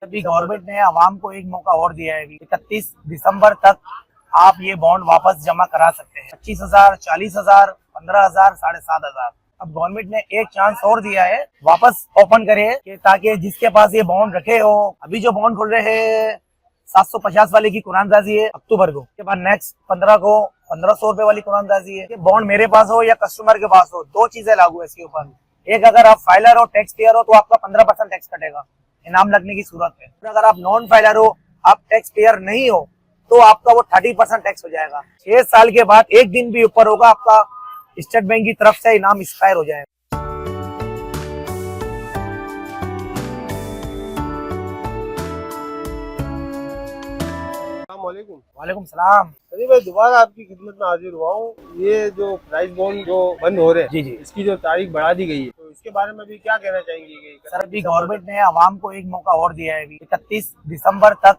अभी गवर्नमेंट ने आवाम को एक मौका और दिया है। 31 दिसंबर तक आप ये बॉन्ड वापस जमा करा सकते हैं। 25,000, 40,000, 15,000, 7,500। अब गवर्नमेंट ने एक चांस और दिया है, वापस ओपन करे कि ताकि जिसके पास ये बॉन्ड रखे हो, अभी जो बॉन्ड खुल रहे हैं 750 वाले की कुरानदाजी है अक्टूबर को, के बाद नेक्स्ट 15 को 1,500 रुपए वाली कुरानदाजी है। बॉन्ड मेरे पास हो या कस्टमर के पास हो, दो चीजें लागू है इसके ऊपर। एक, अगर आप फाइलर हो, टैक्स पेयर हो, तो आपका 15% टैक्स कटेगा इनाम लगने की सूरत में। अगर आप नॉन फाइलर हो, आप टैक्स पेयर नहीं हो, तो आपका वो 30% टैक्स हो जाएगा। 6 साल के बाद एक दिन भी ऊपर होगा, आपका स्टेट बैंक की तरफ से इनाम एक्सपायर हो जाएगा। वालेकुम सलाम। अरे भाई, दोबारा आपकी खिदमत में हाजिर हुआ हूँ। ये जो प्राइस बॉन्ड जो बंद हो रहे हैं, जी जी, इसकी जो तारीख बढ़ा दी गई है, तो इसके बारे में भी क्या कहना चाहेंगे? सर अभी गवर्नमेंट ने आवाम को एक मौका और दिया है। 31 दिसंबर तक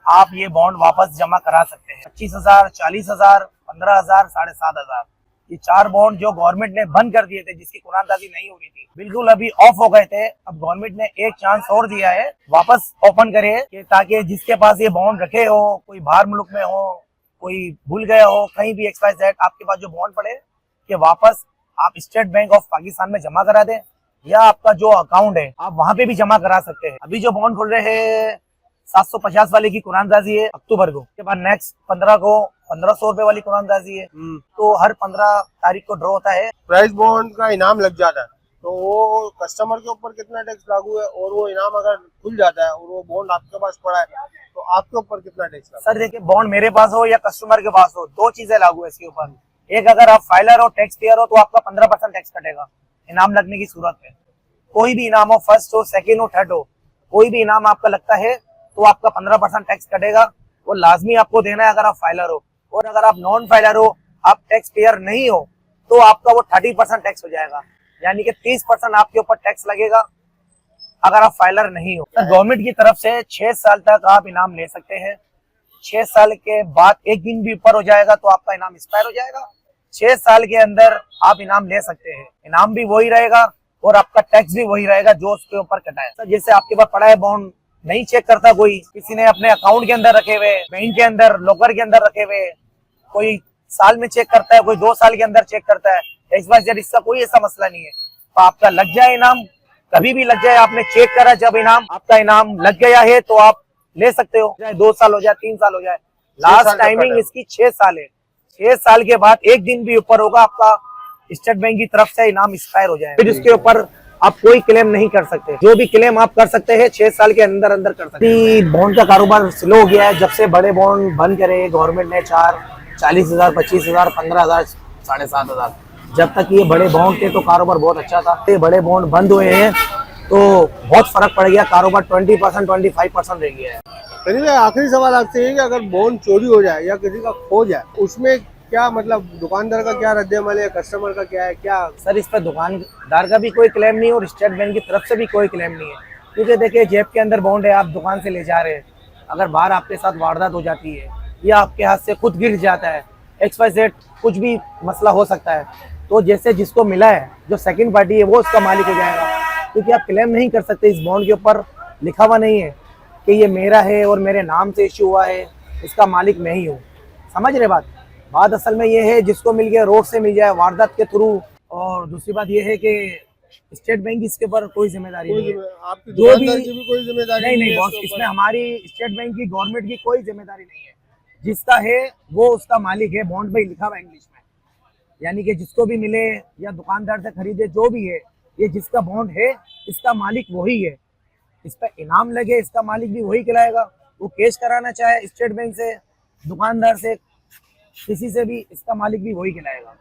आप ये बॉन्ड वापस जमा करा सकते हैं। 25,000, 40,000, 15,000, 7,500। ये 4 बॉन्ड जो गवर्नमेंट ने बंद कर दिए थे, जिसकी कुरानदाजी नहीं हो रही थी, बिल्कुल अभी ऑफ हो गए थे। अब गवर्नमेंट ने एक चांस और दिया है, वापस ओपन करे कि ताकि जिसके पास ये बॉन्ड रखे हो, कोई बाहर मुल्क में हो, कोई भूल गया हो, कहीं भी XYZ, आपके पास जो बॉन्ड पड़े कि वापस आप स्टेट बैंक ऑफ पाकिस्तान में जमा करा दें, या आपका जो अकाउंट है आप वहां पे भी जमा करा सकते हैं। अभी जो बॉन्ड खुल रहे हैं 750 वाले की कुरानदाजी है अक्टूबर को, के बाद नेक्स्ट 15 को 1,500 रुपए वाली कुरानदाजी है। तो हर 15 तारीख को ड्रॉ होता है। प्राइस बॉन्ड का इनाम लग जाता है, तो वो कस्टमर के ऊपर कितना टैक्स लागू है? और वो इनाम अगर खुल जाता है और वो बॉन्ड आपके पास पड़ा है, तो आपके ऊपर कितना टैक्स लागू? सर देखिए, बॉन्ड मेरे पास हो या कस्टमर के पास हो, दो चीजें लागू है इसके ऊपर। एक, अगर आप फाइलर हो, टैक्स पेयर हो, तो आपका 15% टैक्स कटेगा इनाम लगने की सूरत में। कोई भी इनाम हो, फर्स्ट हो, सेकेंड हो, थर्ड हो, कोई भी इनाम आपका लगता है तो आपका 15% टैक्स कटेगा। वो लाजमी आपको देना है अगर आप फाइलर हो। और अगर आप नॉन फाइलर हो, आप टैक्स पेयर नहीं हो, तो आपका वो 30% टैक्स हो जाएगा, यानी कि 30% आपके ऊपर टैक्स लगेगा अगर आप फाइलर नहीं हो। गवर्नमेंट की तरफ से 6 साल तक आप इनाम ले सकते हैं। 6 साल के बाद एक दिन भी ऊपर हो जाएगा तो आपका इनाम एक्सपायर हो जाएगा। 6 साल के अंदर आप इनाम ले सकते हैं। इनाम भी वही रहेगा और आपका टैक्स भी वही रहेगा जो उसके ऊपर कटा है। जैसे आपके पास पड़ा है बॉन्ड, नहीं चेक करता कोई, किसी ने अपने अकाउंट के अंदर रखे हुए, बैंक के अंदर, लॉकर के अंदर रखे हुए, कोई साल में चेक करता है, कोई 2 साल के अंदर चेक करता है, इसका कोई ऐसा मसला नहीं है। तो आपका लग जाए इनाम, कभी भी लग जाए, आपने चेक करा जब इनाम, आपका इनाम लग गया है तो आप ले सकते हो, चाहे 2 साल हो जाए, 3 साल हो जाए। लास्ट टाइमिंग इसकी 6 साल है। 6 साल के बाद एक दिन भी ऊपर होगा, आपका स्टेट बैंक की तरफ से इनाम एक्सपायर हो जाए। फिर इसके ऊपर आप कोई क्लेम नहीं कर सकते। जो भी क्लेम आप कर सकते हैं 6 साल के अंदर अंदर कर सकते हैं। बॉन्ड का कारोबार स्लो हो गया है जब से बड़े बॉन्ड बंद करे गवर्नमेंट ने। 40,000, 25,000, 15,000, 7,500। जब तक ये बड़े बॉन्ड थे तो कारोबार बहुत अच्छा था। ये बड़े बॉन्ड बंद हुए हैं तो बहुत फर्क पड़ गया, कारोबार 20%, 25% रह गया है। आखिरी सवाल आपसे है कि अगर बॉन्ड चोरी हो जाए या किसी का खो जाए, उसमें क्या मतलब दुकानदार का क्या रद्द-ए-अमल है, कस्टमर का क्या है? क्या सर, इस पर दुकानदार का भी कोई क्लेम नहीं है और स्टेट बैंक की तरफ से भी कोई क्लेम नहीं है। क्योंकि देखिए, जेब के अंदर बॉन्ड है, आप दुकान से ले जा रहे हैं, अगर बाहर आपके साथ वारदात हो जाती है या आपके हाथ से खुद गिर जाता है, XYZ कुछ भी मसला हो सकता है, तो जैसे जिसको मिला है, जो सेकंड पार्टी है, वो उसका मालिक हो जाएगा। क्योंकि आप क्लेम नहीं कर सकते, इस बॉन्ड के ऊपर लिखा हुआ नहीं है कि ये मेरा है और मेरे नाम से इश्यू हुआ है, इसका मालिक मैं ही हूँ। समझ रहे बात असल में ये है, जिसको मिल गया रोड से मिल जाए वारदात के थ्रू। और दूसरी बात ये है कि स्टेट बैंक इसके ऊपर कोई जिम्मेदारी नहीं है। आपकी दुकानदार की भी कोई जिम्मेदारी नहीं बॉस, इसमें हमारी स्टेट बैंक की, गवर्नमेंट की कोई जिम्मेदारी नहीं है। जिसका है वो उसका मालिक है, बॉन्ड पे लिखा हुआ इंग्लिश में। यानी कि जिसको भी मिले या दुकानदार से खरीदे, जो भी है, ये जिसका बॉन्ड है इसका मालिक वही है। इस पर इनाम लगे, इसका मालिक भी वही खिलाएगा। वो केस कराना चाहे स्टेट बैंक से, दुकानदार से, किसी से भी, इसका मालिक भी वही खिलाएगा।